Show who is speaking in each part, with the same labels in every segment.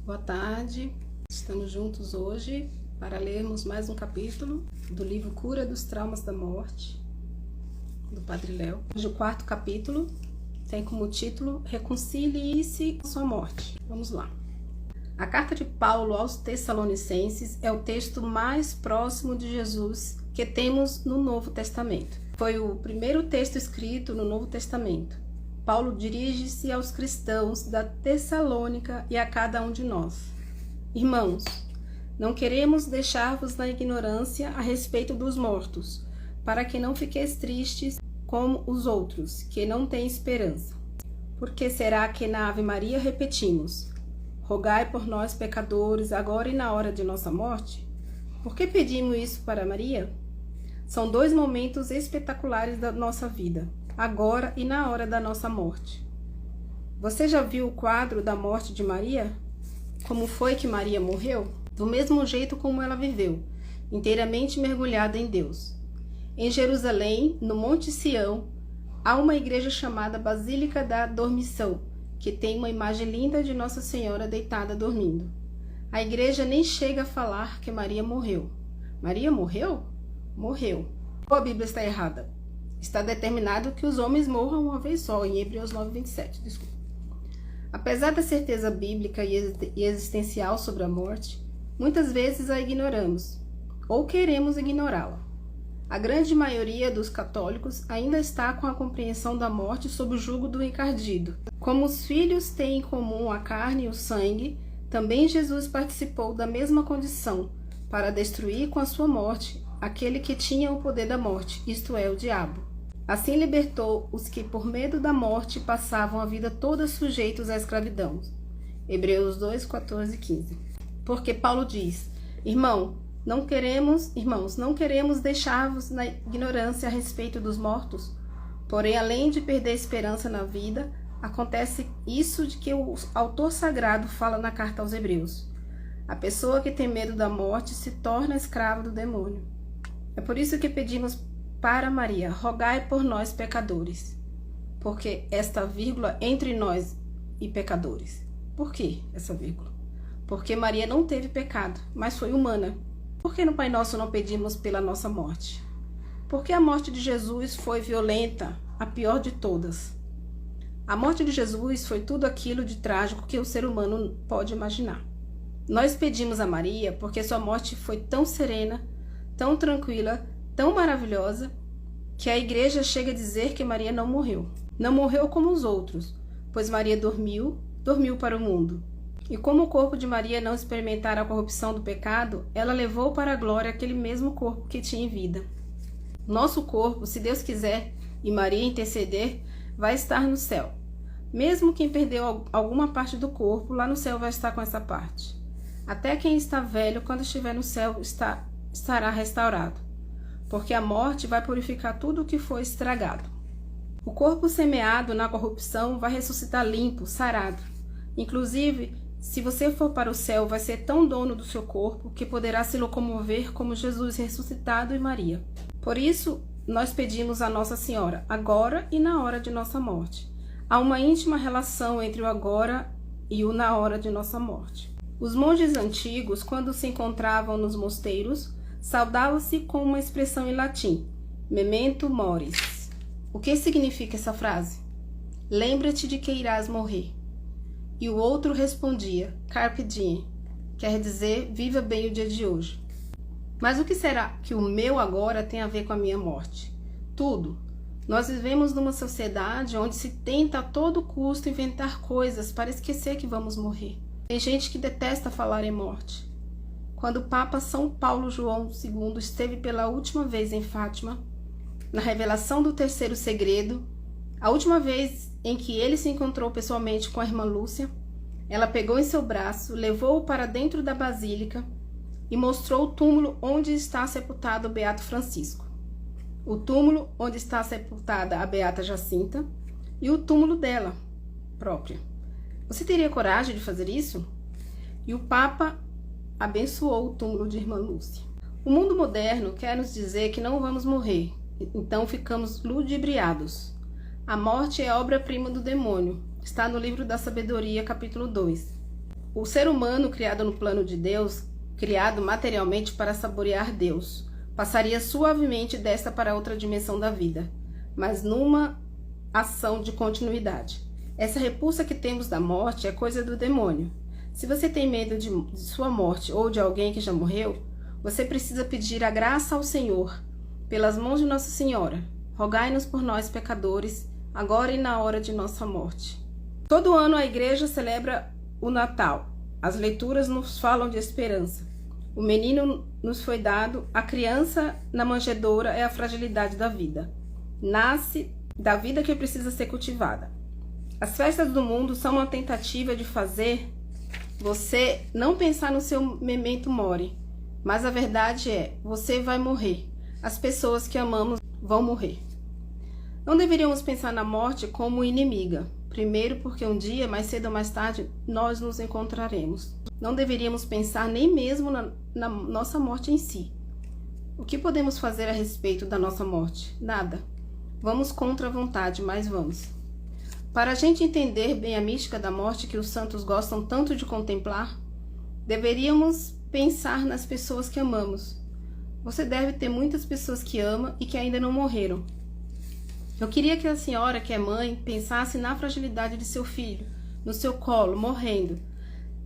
Speaker 1: Boa tarde, estamos juntos hoje para lermos mais um capítulo do livro Cura dos Traumas da Morte, do Padre Léo. Hoje o quarto capítulo tem como título Reconcilie-se com sua morte. Vamos lá. A carta de Paulo aos Tessalonicenses é o texto mais próximo de Jesus que temos no Novo Testamento. Foi o primeiro texto escrito no Novo Testamento. Paulo dirige-se aos cristãos da Tessalônica e a cada um de nós. Irmãos, não queremos deixar-vos na ignorância a respeito dos mortos, para que não fiqueis tristes como os outros, que não têm esperança. Porque será que na Ave Maria repetimos: rogai por nós pecadores, agora e na hora de nossa morte? Por que pedimos isso para Maria? São dois momentos espetaculares da nossa vida, agora e na hora da nossa morte. Você já viu o quadro da morte de Maria? Como foi que Maria morreu? Do mesmo jeito como ela viveu, inteiramente mergulhada em Deus. Em Jerusalém, no Monte Sião, há uma igreja chamada Basílica da Dormição, que tem uma imagem linda de Nossa Senhora deitada dormindo. A igreja nem chega a falar que Maria morreu. Maria morreu? Morreu. Ou a Bíblia está errada? Está determinado que os homens morram uma vez só, em Hebreus 9:27. Desculpa. Apesar da certeza bíblica e existencial sobre a morte, muitas vezes a ignoramos, ou queremos ignorá-la. A grande maioria dos católicos ainda está com a compreensão da morte sob o jugo do encardido. Como os filhos têm em comum a carne e o sangue, também Jesus participou da mesma condição, para destruir com a sua morte aquele que tinha o poder da morte, isto é, o diabo. Assim libertou os que por medo da morte passavam a vida toda sujeitos à escravidão. Hebreus 2, 14 e 15. Porque Paulo diz: Irmãos, não queremos deixar-vos na ignorância a respeito dos mortos. Porém, além de perder a esperança na vida, acontece isso de que o autor sagrado fala na carta aos Hebreus. A pessoa que tem medo da morte se torna escrava do demônio. É por isso que pedimos para Maria: rogai por nós pecadores. Porque esta vírgula entre nós e pecadores. Por que essa vírgula? Porque Maria não teve pecado, mas foi humana. Por que no Pai Nosso não pedimos pela nossa morte? Porque a morte de Jesus foi violenta, a pior de todas. A morte de Jesus foi tudo aquilo de trágico que o ser humano pode imaginar. Nós pedimos a Maria porque sua morte foi tão serena, tão tranquila, tão maravilhosa, que a igreja chega a dizer que Maria não morreu. Não morreu como os outros, pois Maria dormiu para o mundo. E como o corpo de Maria não experimentara a corrupção do pecado, ela levou para a glória aquele mesmo corpo que tinha em vida. Nosso corpo, se Deus quiser e Maria interceder, vai estar no céu. Mesmo quem perdeu alguma parte do corpo, lá no céu vai estar com essa parte. Até quem está velho, quando estiver no céu, estará restaurado, porque a morte vai purificar tudo o que foi estragado. O corpo semeado na corrupção vai ressuscitar limpo, sarado. Inclusive, se você for para o céu, vai ser tão dono do seu corpo que poderá se locomover como Jesus ressuscitado e Maria. Por isso, nós pedimos a Nossa Senhora, agora e na hora de nossa morte. Há uma íntima relação entre o agora e o na hora de nossa morte. Os monges antigos, quando se encontravam nos mosteiros, saudavam-se com uma expressão em latim: memento moris. O que significa essa frase? Lembra-te de que irás morrer. E o outro respondia: carpe diem, quer dizer, viva bem o dia de hoje. Mas o que será que o meu agora tem a ver com a minha morte? Tudo. Nós vivemos numa sociedade onde se tenta a todo custo inventar coisas para esquecer que vamos morrer. Tem gente que detesta falar em morte. Quando o Papa São Paulo João II esteve pela última vez em Fátima, na revelação do terceiro segredo, a última vez em que ele se encontrou pessoalmente com a irmã Lúcia, ela pegou em seu braço, levou-o para dentro da basílica e mostrou o túmulo onde está sepultado o Beato Francisco, o túmulo onde está sepultada a Beata Jacinta e o túmulo dela própria. Você teria coragem de fazer isso? E o Papa abençoou o túmulo de irmã Lúcia. O mundo moderno quer nos dizer que não vamos morrer, então ficamos ludibriados. A morte é obra-prima do demônio. Está no livro da Sabedoria, capítulo 2. O ser humano, criado no plano de Deus, criado materialmente para saborear Deus, passaria suavemente desta para outra dimensão da vida, mas numa ação de continuidade. Essa repulsa que temos da morte é coisa do demônio. Se você tem medo de sua morte ou de alguém que já morreu, você precisa pedir a graça ao Senhor, pelas mãos de Nossa Senhora. Rogai-nos por nós, pecadores, agora e na hora de nossa morte. Todo ano a igreja celebra o Natal. As leituras nos falam de esperança. O menino nos foi dado, a criança na manjedoura é a fragilidade da vida. Nasce da vida que precisa ser cultivada. As festas do mundo são uma tentativa de fazer você não pensar no seu memento mori, mas a verdade é, você vai morrer. As pessoas que amamos vão morrer. Não deveríamos pensar na morte como inimiga. Primeiro, porque um dia, mais cedo ou mais tarde, nós nos encontraremos. Não deveríamos pensar nem mesmo na nossa morte em si. O que podemos fazer a respeito da nossa morte? Nada. Vamos contra a vontade, mas vamos. Para a gente entender bem a mística da morte que os santos gostam tanto de contemplar, deveríamos pensar nas pessoas que amamos. Você deve ter muitas pessoas que ama e que ainda não morreram. Eu queria que a senhora, que é mãe, pensasse na fragilidade de seu filho, no seu colo, morrendo.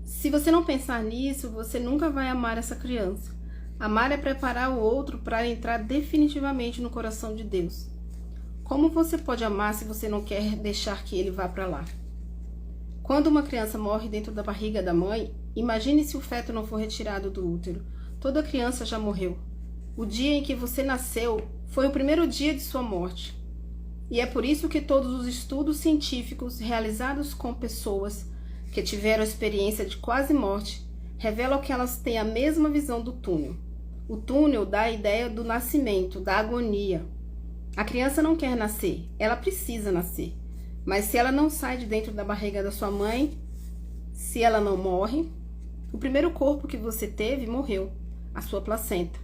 Speaker 1: Se você não pensar nisso, você nunca vai amar essa criança. Amar é preparar o outro para entrar definitivamente no coração de Deus. Como você pode amar se você não quer deixar que ele vá para lá? Quando uma criança morre dentro da barriga da mãe, imagine se o feto não for retirado do útero. Toda criança já morreu. O dia em que você nasceu foi o primeiro dia de sua morte. E é por isso que todos os estudos científicos realizados com pessoas que tiveram experiência de quase morte revelam que elas têm a mesma visão do túnel. O túnel dá a ideia do nascimento, da agonia. A criança não quer nascer, ela precisa nascer. Mas se ela não sai de dentro da barriga da sua mãe, se ela não morre, o primeiro corpo que você teve morreu, a sua placenta,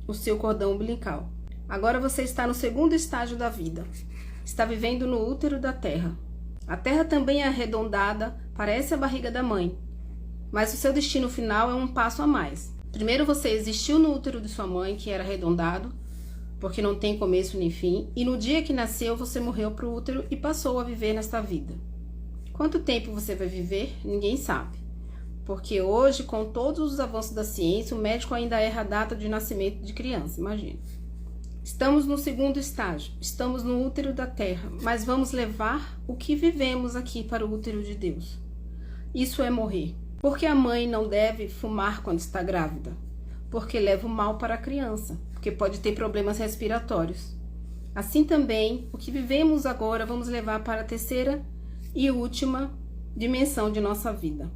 Speaker 1: o seu cordão umbilical. Agora você está no segundo estágio da vida. Está vivendo no útero da terra. A terra também é arredondada, parece a barriga da mãe. Mas o seu destino final é um passo a mais. Primeiro você existiu no útero de sua mãe, que era arredondado, porque não tem começo nem fim, e no dia que nasceu você morreu para o útero e passou a viver nesta vida. Quanto tempo você vai viver? Ninguém sabe. Porque hoje, com todos os avanços da ciência, o médico ainda erra a data de nascimento de criança, imagina. Estamos no segundo estágio, estamos no útero da terra, mas vamos levar o que vivemos aqui para o útero de Deus. Isso é morrer. Porque a mãe não deve fumar quando está grávida? Porque leva o mal para a criança, porque pode ter problemas respiratórios. Assim também, o que vivemos agora vamos levar para a terceira e última dimensão de nossa vida.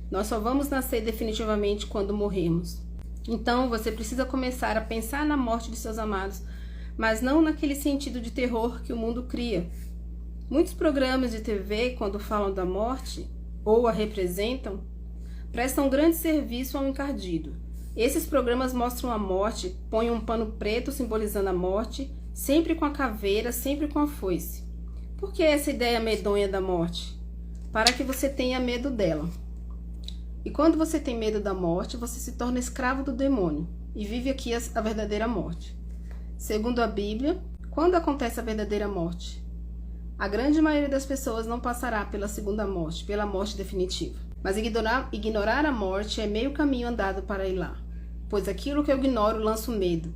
Speaker 1: Nós só vamos nascer definitivamente quando morrermos. Então, você precisa começar a pensar na morte de seus amados, mas não naquele sentido de terror que o mundo cria. Muitos programas de TV, quando falam da morte, ou a representam, prestam grande serviço ao encardido. Esses programas mostram a morte, põem um pano preto simbolizando a morte, sempre com a caveira, sempre com a foice. Por que essa ideia medonha da morte? Para que você tenha medo dela. E quando você tem medo da morte, você se torna escravo do demônio e vive aqui a verdadeira morte. Segundo a Bíblia, quando acontece a verdadeira morte? A grande maioria das pessoas não passará pela segunda morte, pela morte definitiva. Mas ignorar a morte é meio caminho andado para ir lá, pois aquilo que eu ignoro lança o medo.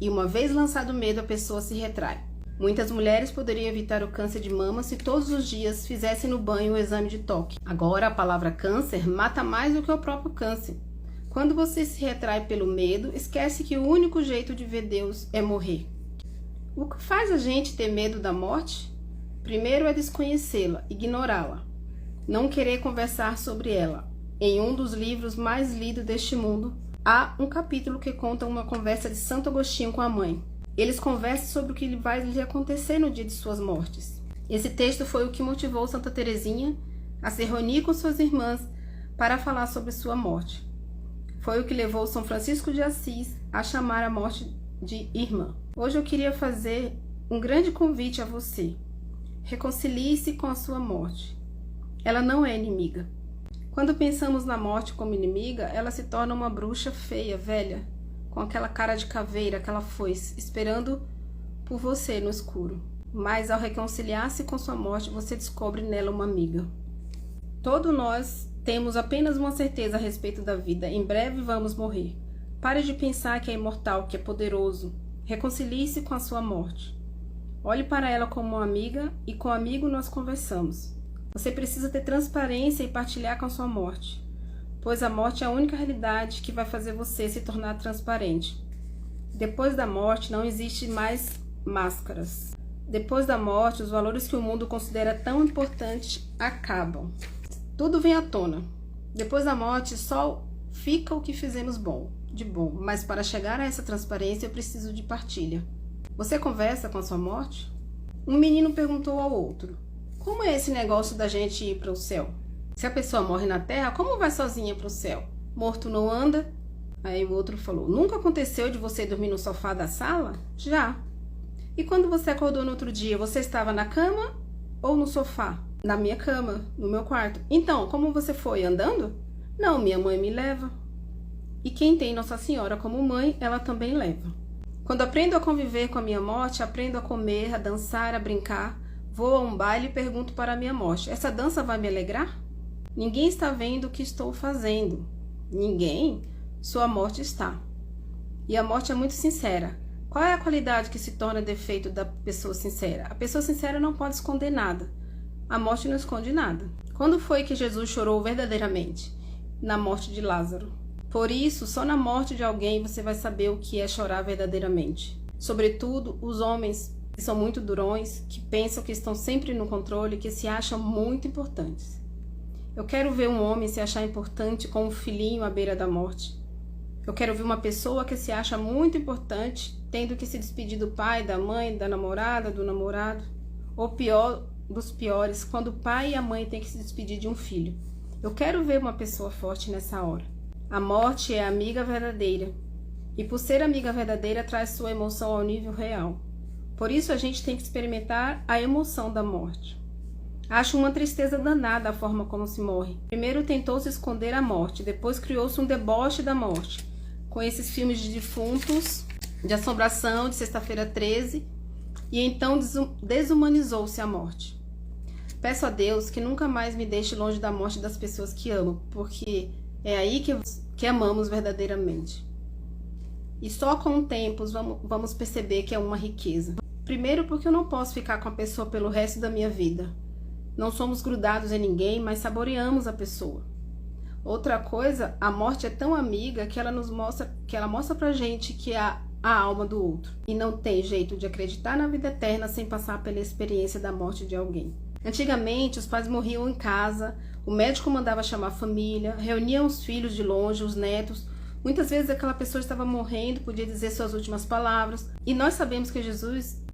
Speaker 1: E uma vez lançado o medo, a pessoa se retrai. Muitas mulheres poderiam evitar o câncer de mama se todos os dias fizessem no banho o exame de toque. Agora, a palavra câncer mata mais do que o próprio câncer. Quando você se retrai pelo medo, esquece que o único jeito de ver Deus é morrer. O que faz a gente ter medo da morte? Primeiro é desconhecê-la, ignorá-la, não querer conversar sobre ela. Em um dos livros mais lidos deste mundo, há um capítulo que conta uma conversa de Santo Agostinho com a mãe. Eles conversam sobre o que vai lhe acontecer no dia de suas mortes. Esse texto foi o que motivou Santa Teresinha a se reunir com suas irmãs para falar sobre sua morte. Foi o que levou São Francisco de Assis a chamar a morte de irmã. Hoje eu queria fazer um grande convite a você. Reconcilie-se com a sua morte. Ela não é inimiga. Quando pensamos na morte como inimiga, ela se torna uma bruxa feia, velha, com aquela cara de caveira, aquela foice, esperando por você no escuro. Mas ao reconciliar-se com sua morte, você descobre nela uma amiga. Todos nós temos apenas uma certeza a respeito da vida. Em breve vamos morrer. Pare de pensar que é imortal, que é poderoso. Reconcilie-se com a sua morte. Olhe para ela como uma amiga e com o amigo nós conversamos. Você precisa ter transparência e partilhar com a sua morte, pois a morte é a única realidade que vai fazer você se tornar transparente. Depois da morte não existe mais máscaras. Depois da morte, os valores que o mundo considera tão importantes acabam. Tudo vem à tona. Depois da morte, só fica o que fizemos de bom. Mas para chegar a essa transparência, eu preciso de partilha. Você conversa com a sua morte? Um menino perguntou ao outro: como é esse negócio da gente ir para o céu? Se a pessoa morre na terra, como vai sozinha para o céu? Morto não anda? Aí o outro falou: nunca aconteceu de você dormir no sofá da sala? Já. E quando você acordou no outro dia, você estava na cama ou no sofá? Na minha cama, no meu quarto. Então, como você foi? Andando? Não, minha mãe me leva. E quem tem Nossa Senhora como mãe, ela também leva. Quando aprendo a conviver com a minha morte, aprendo a comer, a dançar, a brincar, vou a um baile e pergunto para a minha morte: essa dança vai me alegrar? Ninguém está vendo o que estou fazendo. Ninguém? Sua morte está. E a morte é muito sincera. Qual é a qualidade que se torna defeito da pessoa sincera? A pessoa sincera não pode esconder nada. A morte não esconde nada. Quando foi que Jesus chorou verdadeiramente? Na morte de Lázaro. Por isso, só na morte de alguém você vai saber o que é chorar verdadeiramente. Sobretudo, os homens que são muito durões, que pensam que estão sempre no controle, que se acham muito importantes. Eu quero ver um homem se achar importante com um filhinho à beira da morte. Eu quero ver uma pessoa que se acha muito importante, tendo que se despedir do pai, da mãe, da namorada, do namorado. Ou pior dos piores, quando o pai e a mãe têm que se despedir de um filho. Eu quero ver uma pessoa forte nessa hora. A morte é a amiga verdadeira. E por ser amiga verdadeira, traz sua emoção ao nível real. Por isso a gente tem que experimentar a emoção da morte. Acho uma tristeza danada a forma como se morre. Primeiro tentou-se esconder a morte, depois criou-se um deboche da morte, com esses filmes de defuntos, de assombração, de Sexta-feira 13, e então desumanizou-se a morte. Peço a Deus que nunca mais me deixe longe da morte das pessoas que amo, porque é aí que amamos verdadeiramente. E só com o tempo vamos perceber que é uma riqueza. Primeiro porque eu não posso ficar com a pessoa pelo resto da minha vida. Não somos grudados em ninguém, mas saboreamos a pessoa. Outra coisa, a morte é tão amiga que ela mostra pra gente que é a alma do outro. E não tem jeito de acreditar na vida eterna sem passar pela experiência da morte de alguém. Antigamente, os pais morriam em casa, o médico mandava chamar a família, reuniam os filhos de longe, os netos. Muitas vezes aquela pessoa estava morrendo, podia dizer suas últimas palavras. E nós sabemos que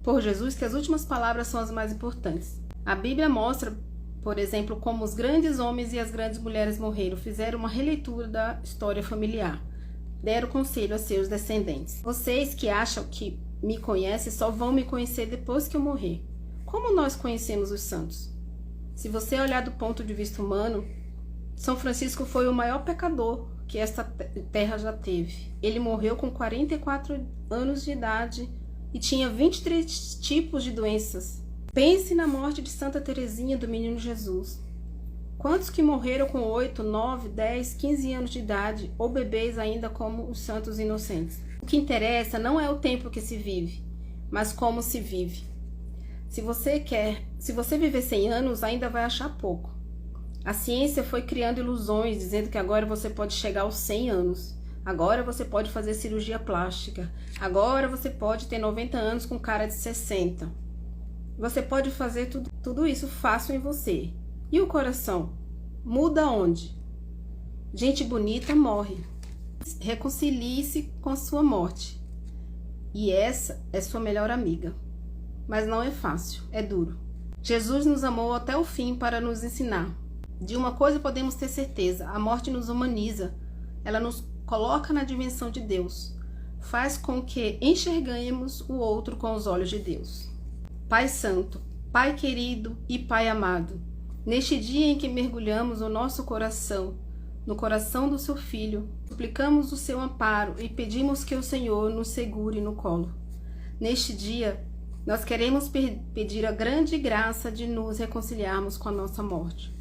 Speaker 1: por Jesus, que as últimas palavras são as mais importantes. A Bíblia mostra, por exemplo, como os grandes homens e as grandes mulheres morreram, fizeram uma releitura da história familiar, deram conselho a seus descendentes. Vocês que acham que me conhecem só vão me conhecer depois que eu morrer. Como nós conhecemos os santos? Se você olhar do ponto de vista humano, São Francisco foi o maior pecador que esta terra já teve. Ele morreu com 44 anos de idade e tinha 23 tipos de doenças. Pense na morte de Santa Teresinha do Menino Jesus. Quantos que morreram com 8, 9, 10, 15 anos de idade, ou bebês ainda como os santos inocentes? O que interessa não é o tempo que se vive, mas como se vive. Se você viver 100 anos, ainda vai achar pouco. A ciência foi criando ilusões, dizendo que agora você pode chegar aos 100 anos. Agora você pode fazer cirurgia plástica. Agora você pode ter 90 anos com cara de 60. Você pode fazer tudo isso fácil em você. E o coração? Muda onde? Gente bonita morre. Reconcilie-se com a sua morte. E essa é sua melhor amiga. Mas não é fácil, é duro. Jesus nos amou até o fim para nos ensinar. De uma coisa podemos ter certeza, a morte nos humaniza. Ela nos coloca na dimensão de Deus. Faz com que enxerguemos o outro com os olhos de Deus. Pai Santo, Pai querido e Pai amado, Neste dia em que mergulhamos o nosso coração no coração do seu Filho, suplicamos o seu amparo e pedimos que o Senhor nos segure no colo. Neste dia, nós queremos pedir a grande graça de nos reconciliarmos com a nossa morte.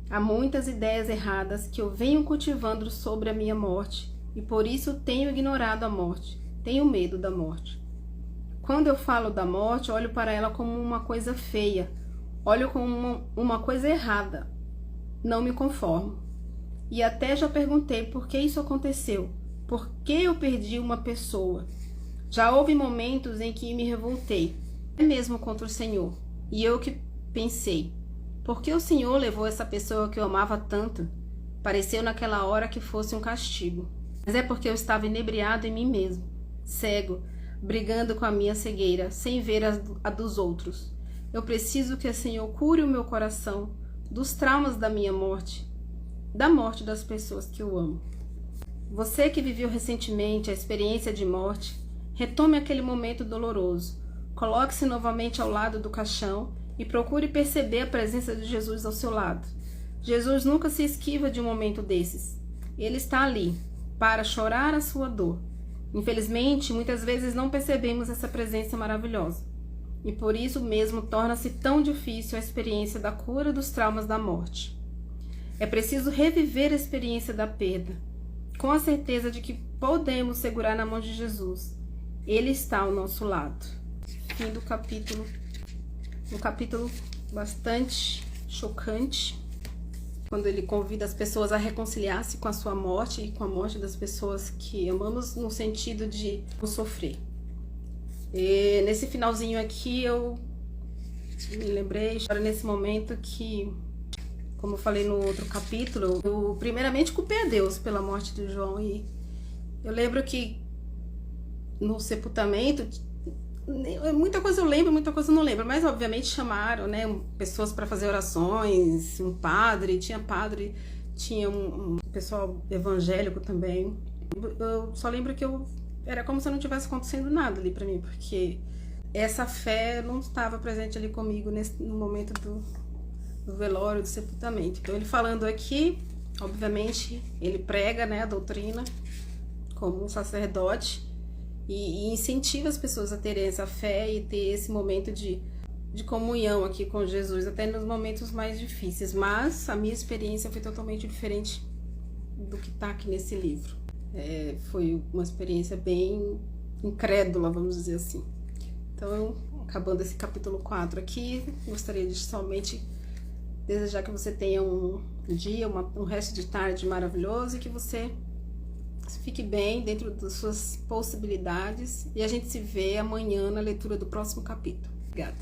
Speaker 1: Há muitas ideias erradas que eu venho cultivando sobre a minha morte e por isso tenho ignorado a morte, tenho medo da morte. Quando eu falo da morte, olho para ela como uma coisa feia, olho como uma coisa errada. Não me conformo. E até já perguntei por que isso aconteceu, por que eu perdi uma pessoa. Já houve momentos em que me revoltei, até mesmo contra o Senhor. E eu que pensei, por que o Senhor levou essa pessoa que eu amava tanto? Pareceu naquela hora que fosse um castigo. Mas é porque eu estava inebriado em mim mesmo, cego, brigando com a minha cegueira, sem ver a dos outros. Eu preciso que o Senhor cure o meu coração dos traumas da minha morte, da morte das pessoas que eu amo. Você que viveu recentemente a experiência de morte, retome aquele momento doloroso, coloque-se novamente ao lado do caixão e procure perceber a presença de Jesus ao seu lado. Jesus nunca se esquiva de um momento desses. Ele está ali para chorar a sua dor. Infelizmente, muitas vezes não percebemos essa presença maravilhosa. E por isso mesmo torna-se tão difícil a experiência da cura dos traumas da morte. É preciso reviver a experiência da perda, com a certeza de que podemos segurar na mão de Jesus. Ele está ao nosso lado. Fim do capítulo. Um capítulo bastante chocante, quando ele convida as pessoas a reconciliar-se com a sua morte e com a morte das pessoas que amamos, no sentido de não sofrer. E nesse finalzinho aqui eu me lembrei, nesse momento que, como eu falei no outro capítulo, eu primeiramente culpei a Deus pela morte de João. E eu lembro que no sepultamento, muita coisa eu lembro, muita coisa eu não lembro, mas obviamente chamaram, né, pessoas para fazer orações, um padre, tinha um pessoal evangélico também. Eu só lembro que era como se não tivesse acontecendo nada ali para mim, porque essa fé não estava presente ali comigo no momento do velório, do sepultamento. Então ele falando aqui, obviamente ele prega, né, a doutrina como um sacerdote e incentiva as pessoas a terem essa fé e ter esse momento de comunhão aqui com Jesus, até nos momentos mais difíceis. Mas a minha experiência foi totalmente diferente do que está aqui nesse livro. Foi uma experiência bem incrédula, vamos dizer assim. Então, acabando esse capítulo 4 aqui, gostaria de somente desejar que você tenha um dia, um resto de tarde maravilhoso e que você fique bem dentro das suas possibilidades. E a gente se vê amanhã na leitura do próximo capítulo. Obrigada.